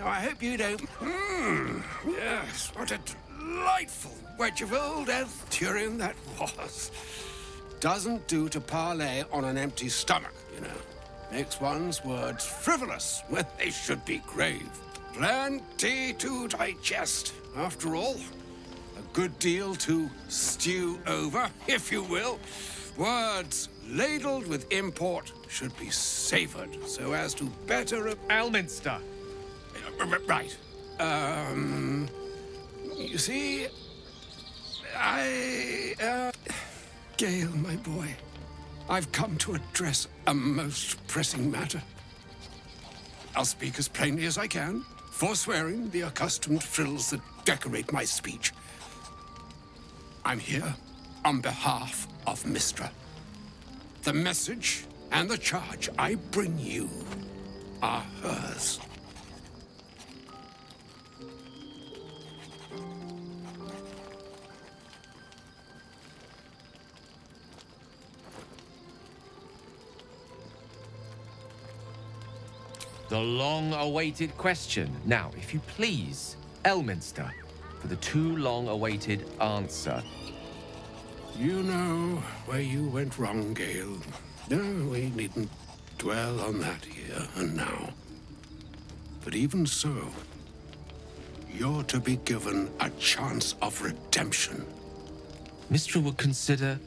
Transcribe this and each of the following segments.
I hope you don't... yes, what a delightful wedge of old Arthurian that was. Doesn't do to parley on an empty stomach, you know. Makes one's words frivolous when they should be grave. Plenty to digest, after all. A good deal to stew over, if you will. Words ladled with import should be savored so as to better... Elminster. Right. You see, Gale, my boy, I've come to address a most pressing matter. I'll speak as plainly as I can, forswearing the accustomed frills that decorate my speech. I'm here on behalf of Mystra. The message and the charge I bring you are hers. The long-awaited question. Now, if you please, Elminster, for the too long-awaited answer. You know where you went wrong, Gale. No, we needn't dwell on that here and now. But even so, you're to be given a chance of redemption. Mystra would consider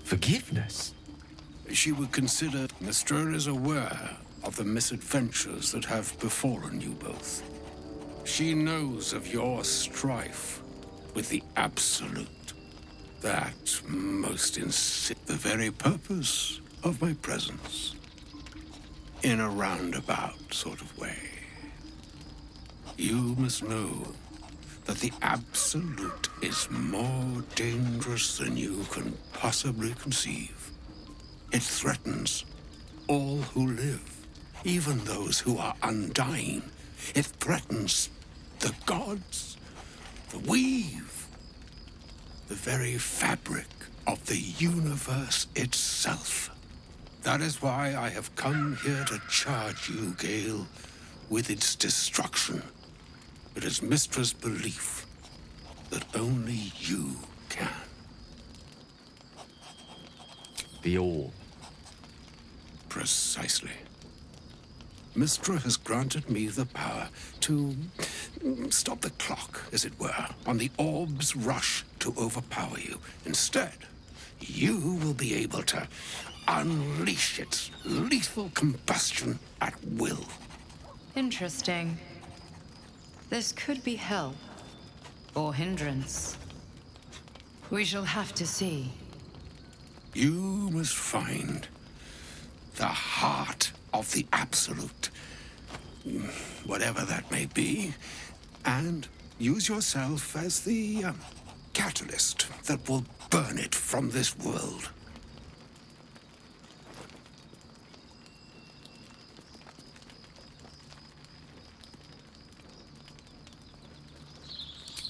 forgiveness. She would consider Mystra is aware of the misadventures that have befallen you both. She knows of your strife with the Absolute. That most the very purpose of my presence. In a roundabout sort of way. You must know that the Absolute is more dangerous than you can possibly conceive. It threatens all who live. Even those who are undying. It threatens the gods, the weave, the very fabric of the universe itself. That is why I have come here to charge you, Gale, with its destruction. It is Mystra's belief that only you can. The All. Precisely. Mystra has granted me the power to stop the clock, as it were, on the orb's rush to overpower you. Instead, you will be able to unleash its lethal combustion at will. Interesting. This could be help, or hindrance. We shall have to see. You must find the heart of the Absolute, whatever that may be, and use yourself as the catalyst that will burn it from this world.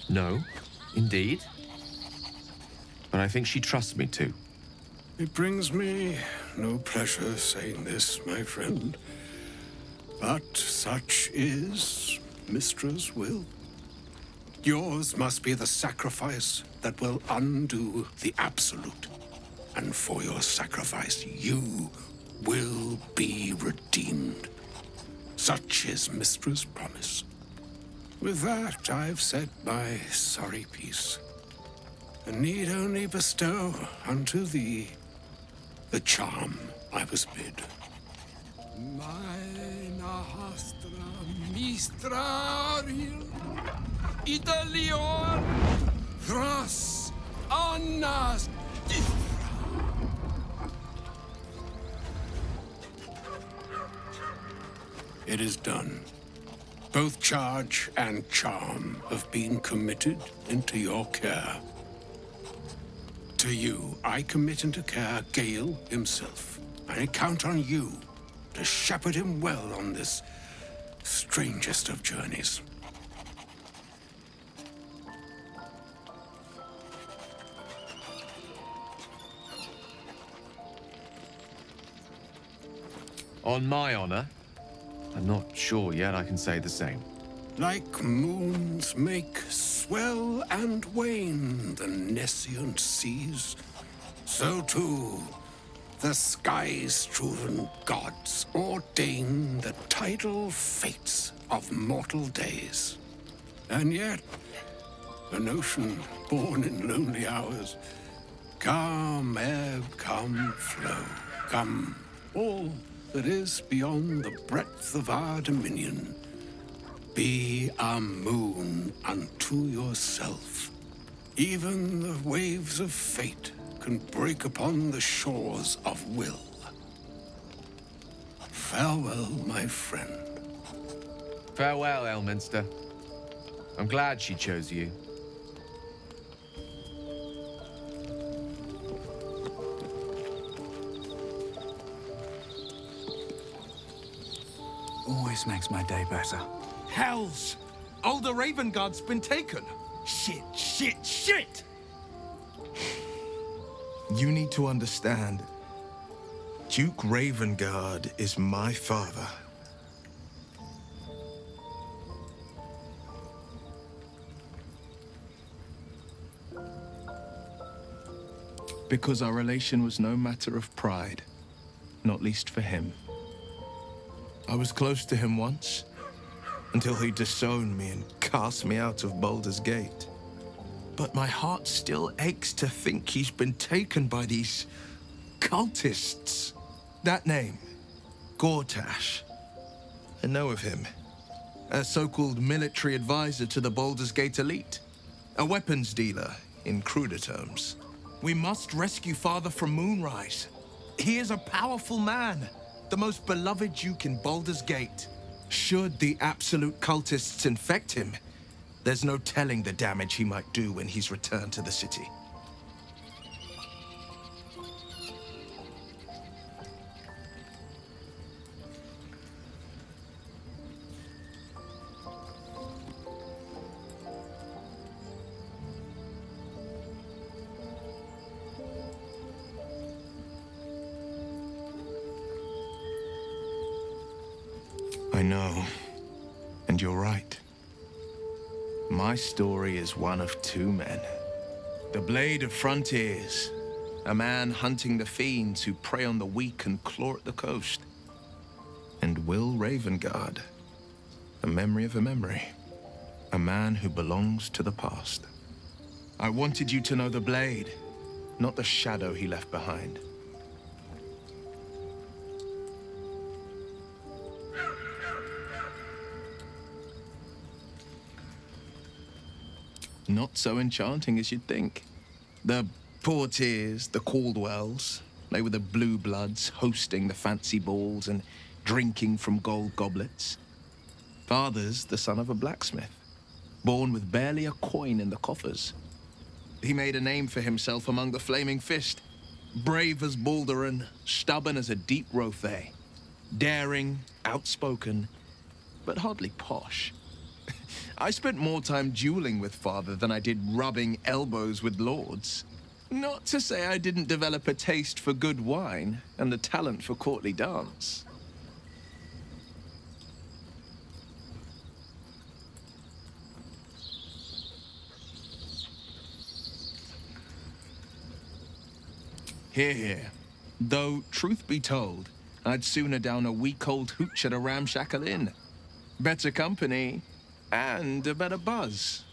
No, indeed. But I think she trusts me to. It brings me no pleasure saying this, my friend. But such is Mystra's will. Yours must be the sacrifice that will undo the Absolute. And for your sacrifice, you will be redeemed. Such is Mystra's promise. With that, I've said my sorry piece, and need only bestow unto thee the charm I was bid. Mina hastra mistraril Italior thras annas It is done. Both charge and charm have been committed into your care. To you, I commit into care Gale himself. I count on you to shepherd him well on this strangest of journeys. On my honor, and not sure yet I can say the same. Like moons make swell and wane the nescient seas, so too the sky-strewn gods ordain the tidal fates of mortal days. And yet, an ocean born in lonely hours, come ebb, come flow, come all that is beyond the breadth of our dominion. Be a moon unto yourself. Even the waves of fate can break upon the shores of will. Farewell, my friend. Farewell, Elminster. I'm glad she chose you. Always makes my day better. Hells! Older Ravengard's been taken! Shit, shit, shit! You need to understand. Duke Ravengard is my father. Because our relation was no matter of pride, not least for him. I was close to him once, until he disowned me and cast me out of Baldur's Gate. But my heart still aches to think he's been taken by these cultists. That name, Gortash. I know of him. A so-called military advisor to the Baldur's Gate elite. A weapons dealer, in cruder terms. We must rescue Father from Moonrise. He is a powerful man, the most beloved duke in Baldur's Gate. Should the absolute cultists infect him, there's no telling the damage he might do when he's returned to the city. I know, and you're right. My story is one of two men. The Blade of Frontiers, a man hunting the fiends who prey on the weak and claw at the coast. And Will Ravengard, a memory of a memory, a man who belongs to the past. I wanted you to know the Blade, not the shadow he left behind. Not so enchanting as you'd think. The Portiers, the Caldwells, they were the blue bloods hosting the fancy balls and drinking from gold goblets. Father's the son of a blacksmith, born with barely a coin in the coffers. He made a name for himself among the Flaming Fist, brave as Baldur and stubborn as a deep Rothay, daring, outspoken, but hardly posh. I spent more time dueling with Father than I did rubbing elbows with lords. Not to say I didn't develop a taste for good wine and the talent for courtly dance. Hear, hear. Though, truth be told, I'd sooner down a week-old hooch at a ramshackle inn. Better company, and a better buzz.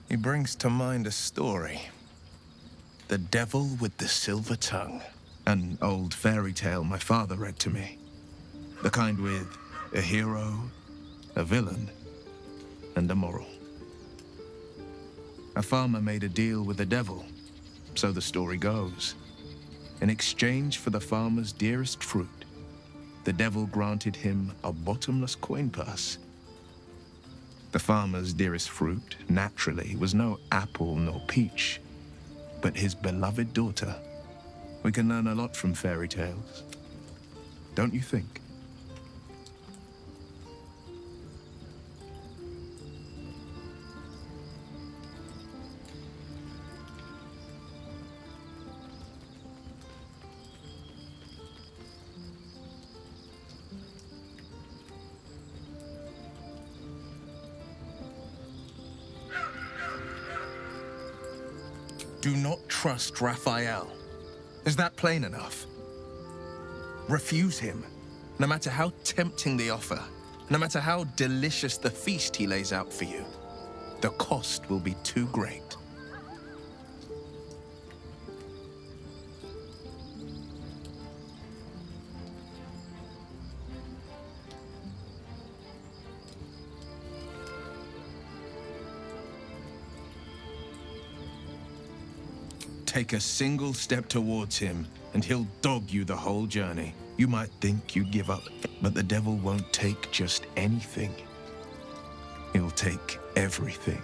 He brings to mind a story. The Devil with the Silver Tongue. An old fairy tale my father read to me. The kind with a hero, a villain, and a moral. A farmer made a deal with the devil, so the story goes. In exchange for the farmer's dearest fruit, the devil granted him a bottomless coin purse. The farmer's dearest fruit, naturally, was no apple nor peach, but his beloved daughter. We can learn a lot from fairy tales, don't you think? do not trust Raphael. Is that plain enough? Refuse him, no matter how tempting the offer, no matter how delicious the feast he lays out for you. The cost will be too great. Take a single step towards him, and he'll dog you the whole journey. You might think you'd give up, but the devil won't take just anything. He'll take everything.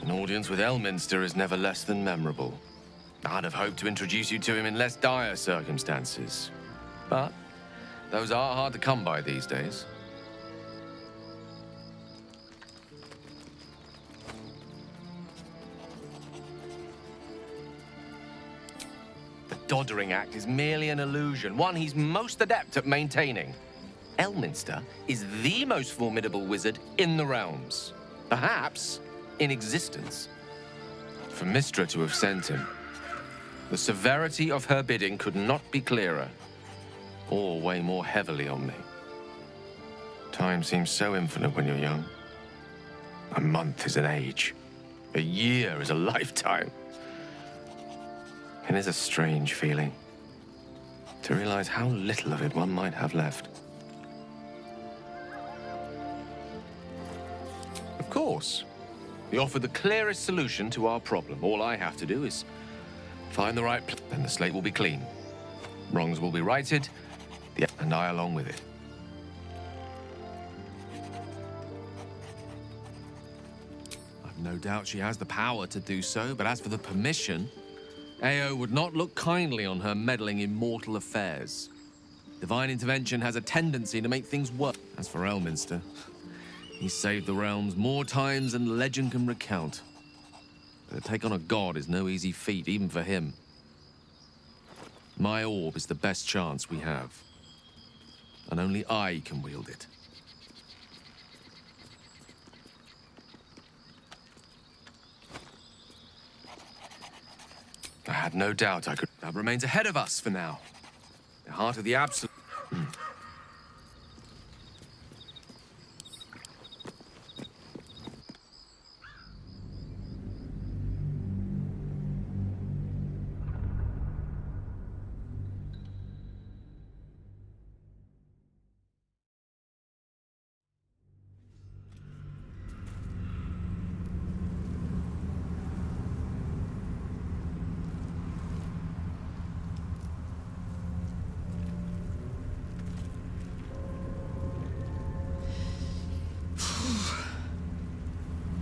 An audience with Elminster is never less than memorable. I'd have hoped to introduce you to him in less dire circumstances. But those are hard to come by these days. The Doddering Act is merely an illusion, one he's most adept at maintaining. Elminster is the most formidable wizard in the realms. Perhaps in existence. For Mystra to have sent him, the severity of her bidding could not be clearer, or weigh more heavily on me. Time seems so infinite when you're young. A month is an age. A year is a lifetime. It is a strange feeling to realize how little of it one might have left. Of course, you offer the clearest solution to our problem. All I have to do is find the right place, then the slate will be clean. Wrongs will be righted, and I along with it. I've no doubt she has the power to do so, but as for the permission, Ao would not look kindly on her meddling in mortal affairs. Divine intervention has a tendency to make things worse. As for Elminster, he's saved the realms more times than legend can recount. But to take on a god is no easy feat, even for him. My orb is the best chance we have. And only I can wield it. I had no doubt I could. That remains ahead of us for now. The heart of the absolute.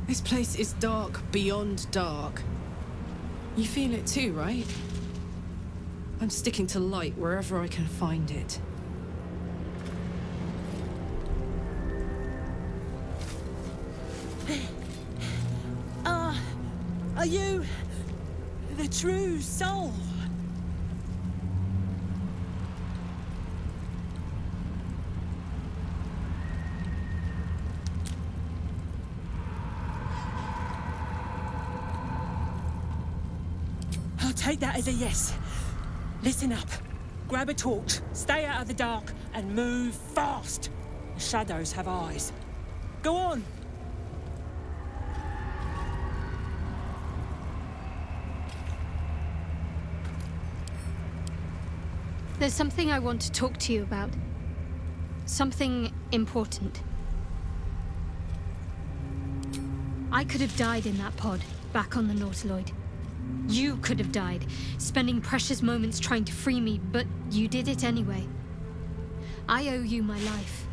This place is dark beyond dark. You feel it too, right? I'm sticking to light wherever I can find it. Are you the true soul? I'll take that as a yes. Listen up. Grab a torch, stay out of the dark, and move fast. The shadows have eyes. Go on. There's something I want to talk to you about. Something important. I could have died in that pod, back on the Nautiloid. You could have died, spending precious moments trying to free me, but you did it anyway. I owe you my life.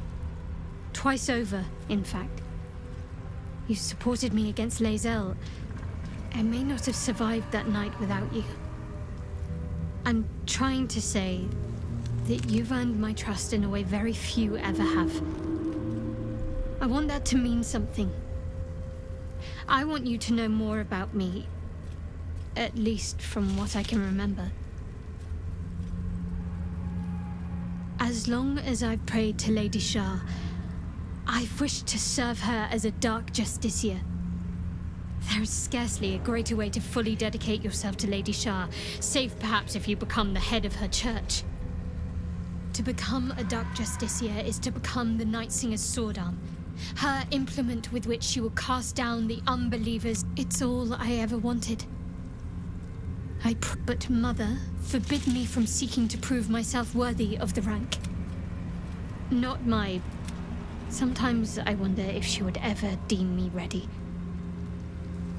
Twice over, in fact. You supported me against Lae'zel. I may not have survived that night without you. I'm trying to say that you've earned my trust in a way very few ever have. I want that to mean something. I want you to know more about me, at least from what I can remember. As long as I've prayed to Lady Shah, I've wished to serve her as a Dark Justiciar. There is scarcely a greater way to fully dedicate yourself to Lady Shah, save perhaps if you become the head of her church. To become a Dark Justiciar is to become the Night Singer's sword arm, her implement with which she will cast down the unbelievers. It's all I ever wanted. But Mother forbid me from seeking to prove myself worthy of the rank. Not my... Sometimes I wonder if she would ever deem me ready.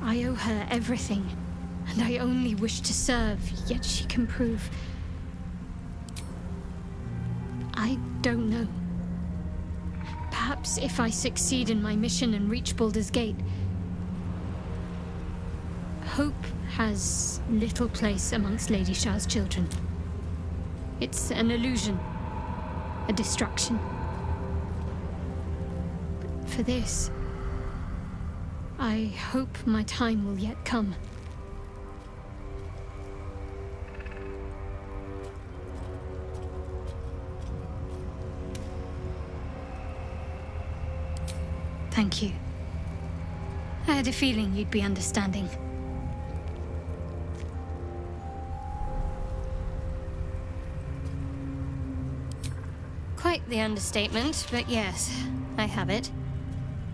I owe her everything, and I only wish to serve, yet she can prove... I don't know. Perhaps if I succeed in my mission and reach Baldur's Gate... Hope has little place amongst Lady Shah's children. It's an illusion, a distraction. But for this, I hope my time will yet come. Thank you. I had a feeling you'd be understanding. Quite the understatement, but yes, I have it.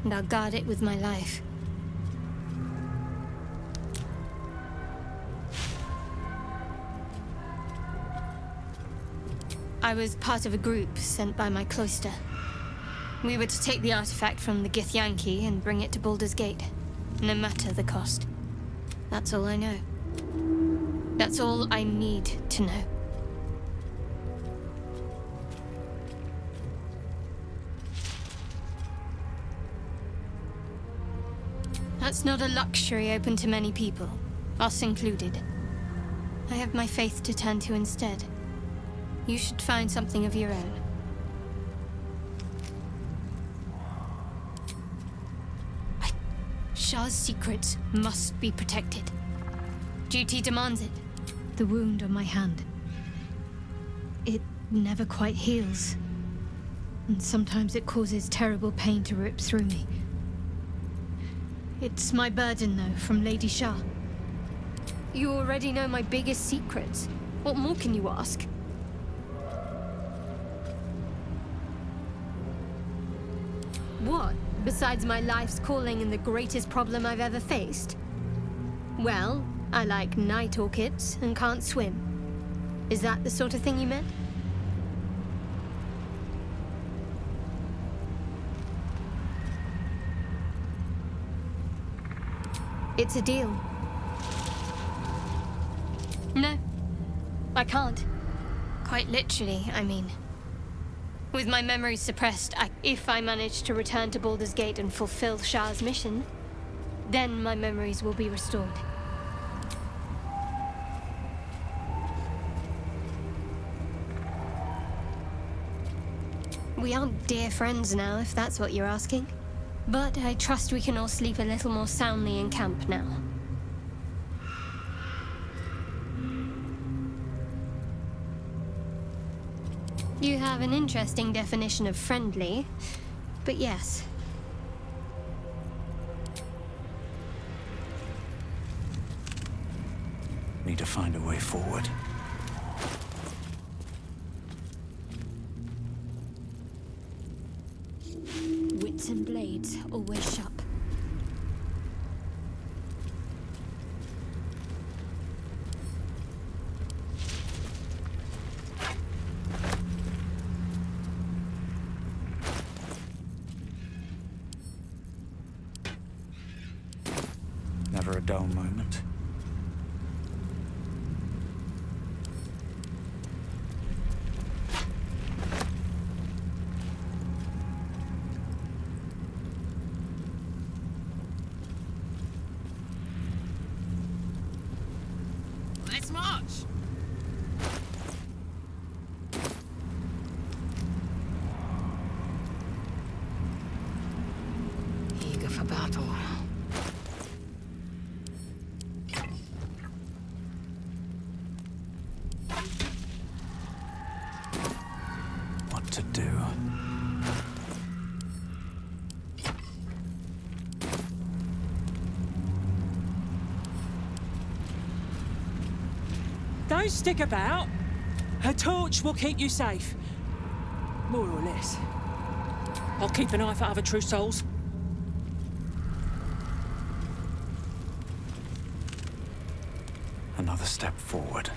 And I'll guard it with my life. I was part of a group sent by my cloister. We were to take the artifact from the Githyanki and bring it to Baldur's Gate, no matter the cost. That's all I know. That's all I need to know. That's not a luxury open to many people, us included. I have my faith to turn to instead. You should find something of your own. Shah's secrets must be protected. Duty demands it. The wound on my hand. It never quite heals. And sometimes it causes terrible pain to rip through me. It's my burden, though, from Lady Shah. You already know my biggest secrets. What more can you ask? What, besides my life's calling and the greatest problem I've ever faced? Well, I like night orchids and can't swim. Is that the sort of thing you meant? It's a deal. No, I can't. Quite literally, I mean. With my memories suppressed, if I manage to return to Baldur's Gate and fulfill Shah's mission, then my memories will be restored. We aren't dear friends now, if that's what you're asking. But I trust we can all sleep a little more soundly in camp now. You have an interesting definition of friendly, but yes. Need to find a way forward. Wits and blades always sharp. Never a dull moment. much! Eager for battle. What to do? Don't stick about. Her torch will keep you safe. More or less. I'll keep an eye for other true souls. Another step forward.